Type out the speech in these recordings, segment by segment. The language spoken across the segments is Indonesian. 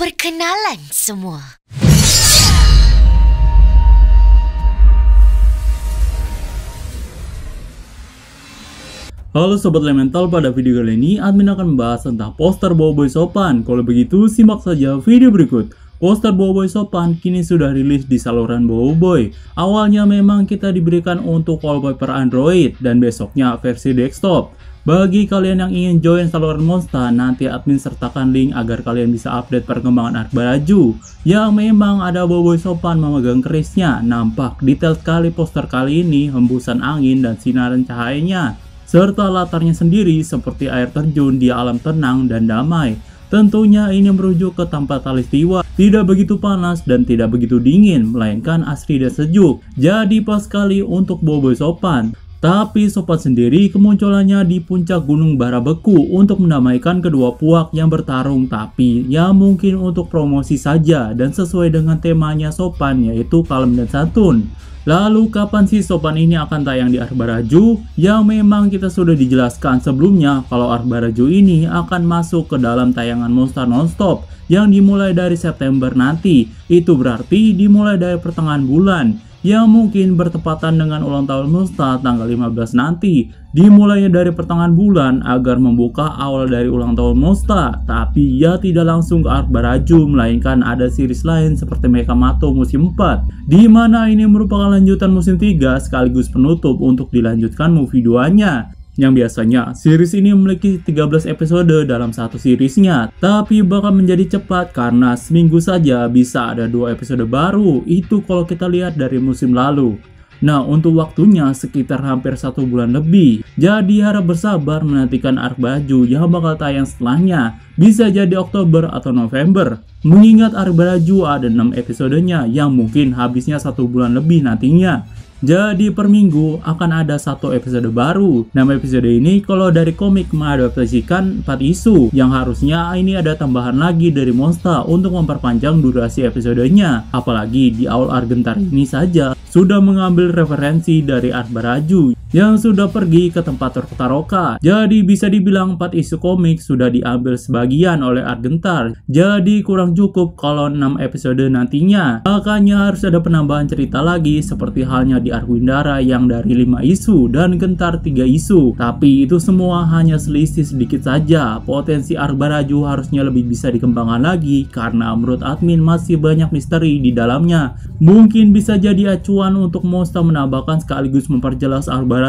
Perkenalan semua. Halo Sobat Elemental, pada video kali ini admin akan membahas tentang poster Boboiboy Sopan. Kalau begitu simak saja video berikut. Poster Boboiboy Sopan kini sudah rilis di saluran Boboiboy. Awalnya memang kita diberikan untuk wallpaper Android dan besoknya versi desktop. Bagi kalian yang ingin join saluran Monster, nanti admin sertakan link agar kalian bisa update perkembangan Ark Baraju. Yang memang ada Boboiboy Sopan memegang kerisnya. Nampak detail sekali poster kali ini, hembusan angin dan sinaran cahayanya, serta latarnya sendiri seperti air terjun di alam tenang dan damai. Tentunya ini merujuk ke tempat Khalistiwa, tidak begitu panas dan tidak begitu dingin, melainkan asri dan sejuk. Jadi pas sekali untuk Boboiboy Sopan. Tapi Sopan sendiri kemunculannya di puncak Gunung Barabeku untuk mendamaikan kedua puak yang bertarung, tapi ya mungkin untuk promosi saja dan sesuai dengan temanya Sopan, yaitu kalem dan santun. Lalu kapan sih Sopan ini akan tayang di Ark Baraju? Yang memang kita sudah dijelaskan sebelumnya kalau Ark Baraju ini akan masuk ke dalam tayangan Monster Nonstop yang dimulai dari September nanti. Itu berarti dimulai dari pertengahan bulan, yang mungkin bertepatan dengan ulang tahun Monster tanggal 15 nanti. Dimulainya dari pertengahan bulan agar membuka awal dari ulang tahun Monster. Tapi ya tidak langsung ke Ark Baraju, melainkan ada series lain seperti Mekamato musim 4, di mana ini merupakan lanjutan musim 3 sekaligus penutup untuk dilanjutkan movie 2-nya. Yang biasanya series ini memiliki 13 episode dalam satu seriesnya, tapi bakal menjadi cepat karena seminggu saja bisa ada 2 episode baru. Itu kalau kita lihat dari musim lalu. Nah, untuk waktunya sekitar hampir 1 bulan lebih. Jadi harap bersabar menantikan Ark Baraju yang bakal tayang setelahnya. Bisa jadi Oktober atau November. Mengingat Ark Baraju ada 6 episodenya yang mungkin habisnya 1 bulan lebih nantinya. Jadi per minggu akan ada 1 episode baru. 6 episode ini kalau dari komik mengadaptasikan 4 isu, yang harusnya ini ada tambahan lagi dari Monster untuk memperpanjang durasi episodenya. Apalagi di awal Argentar ini saja sudah mengambil referensi dari Ark Baraju yang sudah pergi ke tempat Taroka. Jadi bisa dibilang 4 isu komik sudah diambil sebagian oleh Argentar. Jadi kurang cukup kalau 6 episode nantinya. Makanya harus ada penambahan cerita lagi seperti halnya di Ark Windara yang dari 5 isu dan Gentar 3 isu. Tapi itu semua hanya selisih sedikit saja. Potensi Ark Baraju harusnya lebih bisa dikembangkan lagi karena menurut admin masih banyak misteri di dalamnya. Mungkin bisa jadi acuan untuk Monster menambahkan sekaligus memperjelas Ark Baraju.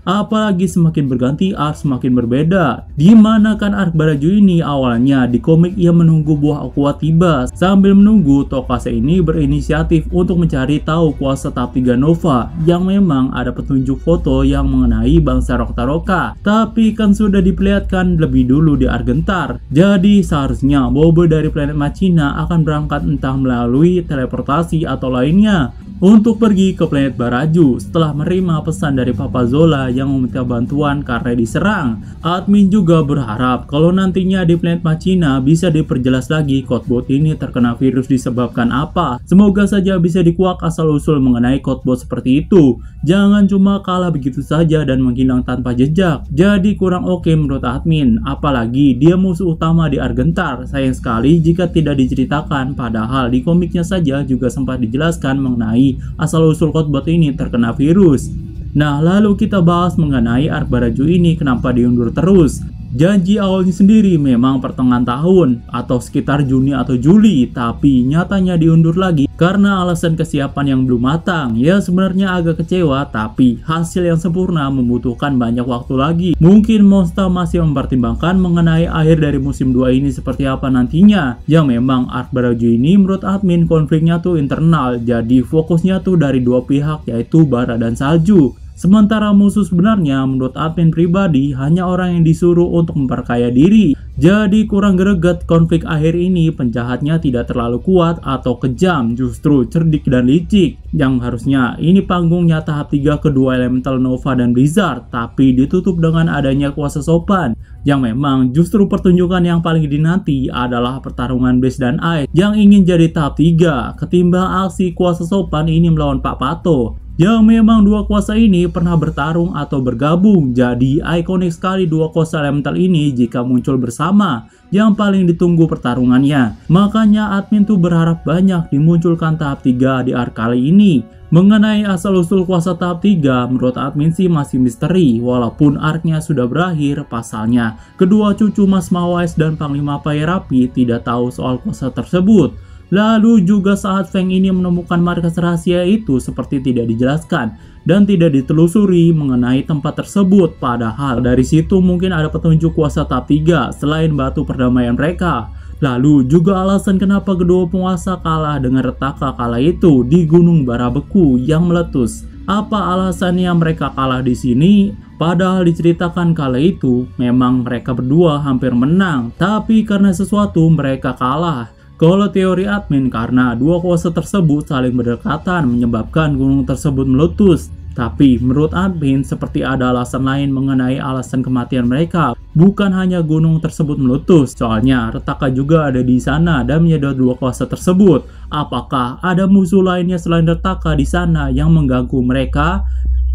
Apalagi semakin berganti Ark semakin berbeda. Dimana kan Ark Baraju ini awalnya di komik ia menunggu buah aqua tiba. Sambil menunggu, Tokase ini berinisiatif untuk mencari tahu kuasa tahap 3 Nova, yang memang ada petunjuk foto yang mengenai bangsa Taroka. Tapi kan sudah diperlihatkan lebih dulu di Argentar. Jadi seharusnya Boboiboy dari planet Machina akan berangkat entah melalui teleportasi atau lainnya untuk pergi ke planet Baraju setelah menerima pesan dari Papa Zola yang meminta bantuan karena diserang. Admin juga berharap kalau nantinya di planet Machina bisa diperjelas lagi Codebot ini terkena virus disebabkan apa. Semoga saja bisa dikuak asal-usul mengenai Codebot seperti itu. Jangan cuma kalah begitu saja dan menghilang tanpa jejak. Jadi kurang oke menurut admin. Apalagi dia musuh utama di Argentar. Sayang sekali jika tidak diceritakan, padahal di komiknya saja juga sempat dijelaskan mengenai asal-usul Codebot ini terkena virus. Nah, lalu kita bahas mengenai Ark Baraju ini kenapa diundur terus. Janji awalnya sendiri memang pertengahan tahun atau sekitar Juni atau Juli, tapi nyatanya diundur lagi karena alasan kesiapan yang belum matang. Ya sebenarnya agak kecewa, tapi hasil yang sempurna membutuhkan banyak waktu lagi. Mungkin Monster masih mempertimbangkan mengenai akhir dari musim 2 ini seperti apa nantinya. Yang memang Ark Baraju ini menurut admin konfliknya tuh internal, jadi fokusnya tuh dari dua pihak yaitu bara dan salju. Sementara musuh sebenarnya menurut admin pribadi hanya orang yang disuruh untuk memperkaya diri. Jadi kurang greget konflik akhir ini, penjahatnya tidak terlalu kuat atau kejam, justru cerdik dan licik. Yang harusnya ini panggungnya tahap 3 kedua elemental Nova dan Blizzard, tapi ditutup dengan adanya kuasa Sopan. Yang memang justru pertunjukan yang paling dinanti adalah pertarungan Blaze dan Ice yang ingin jadi tahap 3 ketimbang aksi kuasa Sopan ini melawan Pak Pato. yang memang dua kuasa ini pernah bertarung atau bergabung. Jadi ikonik sekali dua kuasa elemental ini jika muncul bersama, yang paling ditunggu pertarungannya. Makanya admin tuh berharap banyak dimunculkan tahap 3 di arc kali ini. Mengenai asal-usul kuasa tahap 3, menurut admin sih masih misteri, walaupun arc-nya sudah berakhir. Pasalnya, kedua cucu Mas Mawais dan Panglima Payerapi tidak tahu soal kuasa tersebut. Lalu juga saat Feng ini menemukan markas rahasia itu seperti tidak dijelaskan dan tidak ditelusuri mengenai tempat tersebut. Padahal dari situ mungkin ada petunjuk kuasa tahap 3 selain batu perdamaian mereka. Lalu juga alasan kenapa kedua penguasa kalah dengan retaka kala itu di Gunung Barabeku yang meletus. Apa alasannya mereka kalah di sini? Padahal diceritakan kala itu memang mereka berdua hampir menang, tapi karena sesuatu mereka kalah. Kalau teori admin karena dua kuasa tersebut saling berdekatan menyebabkan gunung tersebut meletus. Tapi menurut admin seperti ada alasan lain mengenai alasan kematian mereka. Bukan hanya gunung tersebut meletus, soalnya retaka juga ada di sana dan menyedot dua kuasa tersebut. Apakah ada musuh lainnya selain retaka di sana yang mengganggu mereka?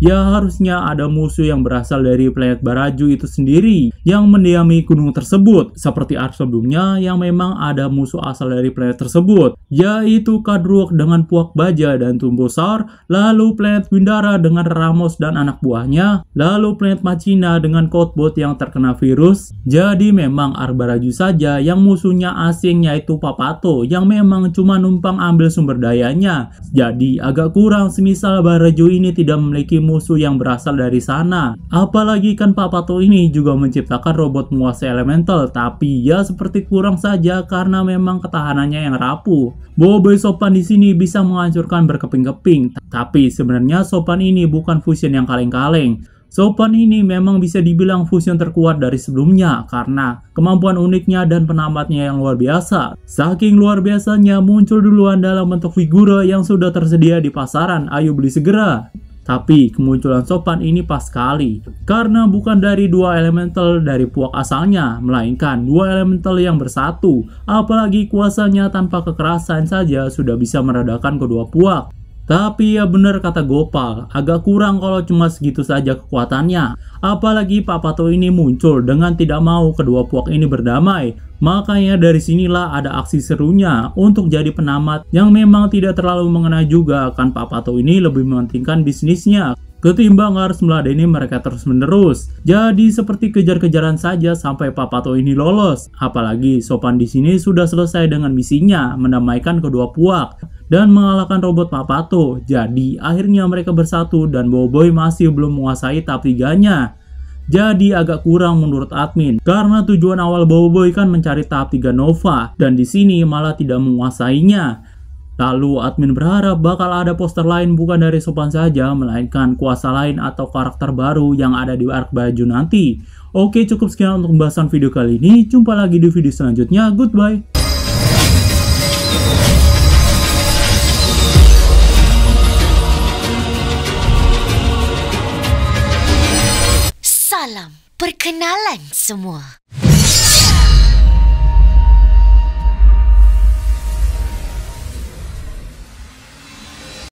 Ya harusnya ada musuh yang berasal dari planet Baraju itu sendiri yang mendiami gunung tersebut. Seperti arc sebelumnya yang memang ada musuh asal dari planet tersebut, yaitu Kadruok dengan Puak Baja dan Tumbosar, lalu planet Windara dengan Ramos dan anak buahnya, lalu planet Machina dengan Codebot yang terkena virus. Jadi memang arc Baraju saja yang musuhnya asing, yaitu Papato yang memang cuma numpang ambil sumber dayanya. Jadi agak kurang semisal Baraju ini tidak memiliki musuh yang berasal dari sana. Apalagi kan Papato ini juga menciptakan robot penguasa elemental, tapi ya seperti kurang saja karena memang ketahanannya yang rapuh. Boboiboy Sopan di sini bisa menghancurkan berkeping-keping, tapi sebenarnya Sopan ini bukan fusion yang kaleng-kaleng. Sopan ini memang bisa dibilang fusion terkuat dari sebelumnya karena kemampuan uniknya dan penamatnya yang luar biasa. Saking luar biasanya muncul duluan dalam bentuk figura yang sudah tersedia di pasaran, ayo beli segera. Tapi kemunculan Sopan ini pas sekali karena bukan dari dua elemental dari Puak asalnya, melainkan dua elemental yang bersatu. Apalagi kuasanya tanpa kekerasan saja sudah bisa meredakan kedua Puak. Tapi ya bener kata Gopal, agak kurang kalau cuma segitu saja kekuatannya. Apalagi Papato ini muncul dengan tidak mau kedua Puak ini berdamai. Makanya dari sinilah ada aksi serunya untuk jadi penamat yang memang tidak terlalu mengena juga, kan Papato ini lebih mementingkan bisnisnya ketimbang harus meladeni mereka terus-menerus. Jadi seperti kejar-kejaran saja sampai Papato ini lolos. Apalagi Sopan di sini sudah selesai dengan misinya mendamaikan kedua Puak dan mengalahkan robot Papato. Jadi akhirnya mereka bersatu dan Boboiboy masih belum menguasai tahap 3-nya. Jadi agak kurang menurut admin karena tujuan awal Boboiboy kan mencari tahap 3 Nova dan di sini malah tidak menguasainya. Lalu admin berharap bakal ada poster lain bukan dari Sopan saja, melainkan kuasa lain atau karakter baru yang ada di arc Baju nanti. Oke, cukup sekian untuk pembahasan video kali ini. Jumpa lagi di video selanjutnya. Goodbye. Salam perkenalan semua.